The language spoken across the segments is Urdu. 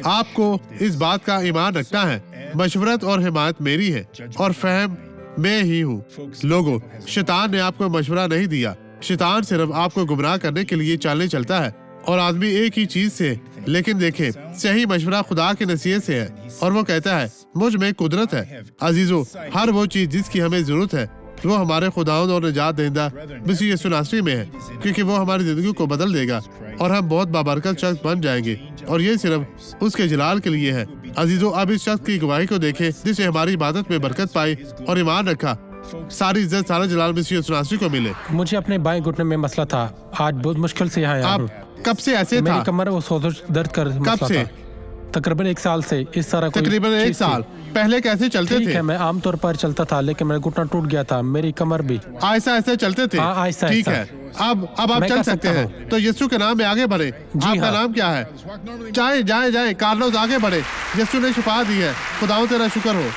آپ کو اس بات کا ایمان رکھنا ہے، مشورت اور حمایت میری ہے اور فہم میں ہی ہوں۔ لوگوں، شیطان نے آپ کو مشورہ نہیں دیا، شیطان صرف آپ کو گمراہ کرنے کے لیے چالیں چلتا ہے، اور آدمی ایک ہی چیز سے، لیکن دیکھیں صحیح مشورہ خدا کی نصیحت سے ہے، اور وہ کہتا ہے مجھ میں قدرت ہے۔ عزیزو، ہر وہ چیز جس کی ہمیں ضرورت ہے وہ ہمارے خداوند اور نجات دہندہ مسیح یسوع ناصری میں ہے، کیونکہ وہ ہماری زندگی کو بدل دے گا اور ہم بہت بابرکت شخص بن جائیں گے، اور یہ صرف اس کے جلال کے لیے ہے۔ عزیزو، اب اس شخص کی گواہی کو دیکھیں جس نے ہماری عبادت میں برکت پائی اور ایمان رکھا۔ ساری عزت، سارا جلال مسیح یسوع ناصری کو ملے۔ مجھے اپنے بائیں گھٹنے میں مسئلہ تھا، آج بہت مشکل سے یہاں آیا آپ ہوں۔ کب سے ایسے تھا؟ میری کمر اور سوزش درد کر کب مسئلہ سے؟ تھا، تقریباً 1 سال سے اس طرح کوئی تقریباً 1 چیز تھی۔ سال پہلے کیسے چلتے ٹھیک تھے؟ ہے، میں عام طور پر چلتا تھا، لیکن میرا گھٹنا ٹوٹ گیا تھا، میری کمر بھی۔ آہستہ آہستہ چلتے تھے؟ ہاں، آہستہ ٹھیک آہستہ۔ ہے، اب آپ میں چل کر سکتے سکتا ہیں، تو یسوع کے نام میں آگے بڑھیں۔ جی آپ کا ہاں۔ نام کیا ہے؟ جائیں کارلوس، آگے بڑھے، یسوع نے شفا دی ہے، خداوند تیرا شکر ہو۔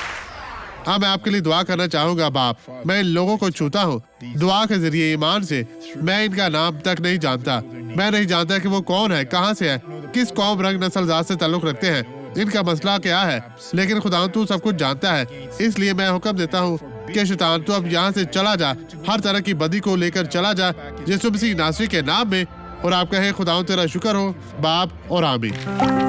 ہاں، میں آپ کے لیے دعا کرنا چاہوں گا۔ باپ، میں ان لوگوں کو چھوتا ہوں دعا کے ذریعے، ایمان سے۔ میں ان کا نام تک نہیں جانتا، میں نہیں جانتا کہ وہ کون ہے، کہاں سے ہے، کس قوم، رنگ، نسل، ذات سے تعلق رکھتے ہیں، ان کا مسئلہ کیا ہے، لیکن خداوند تو سب کچھ جانتا ہے۔ اس لیے میں حکم دیتا ہوں کہ شیطان تو اب یہاں سے چلا جا، ہر طرح کی بدی کو لے کر چلا جا یسوع مسیح ناصری کے نام میں، اور آپ کہیں خداوند تیرا شکر ہو، باپ، اور آمین۔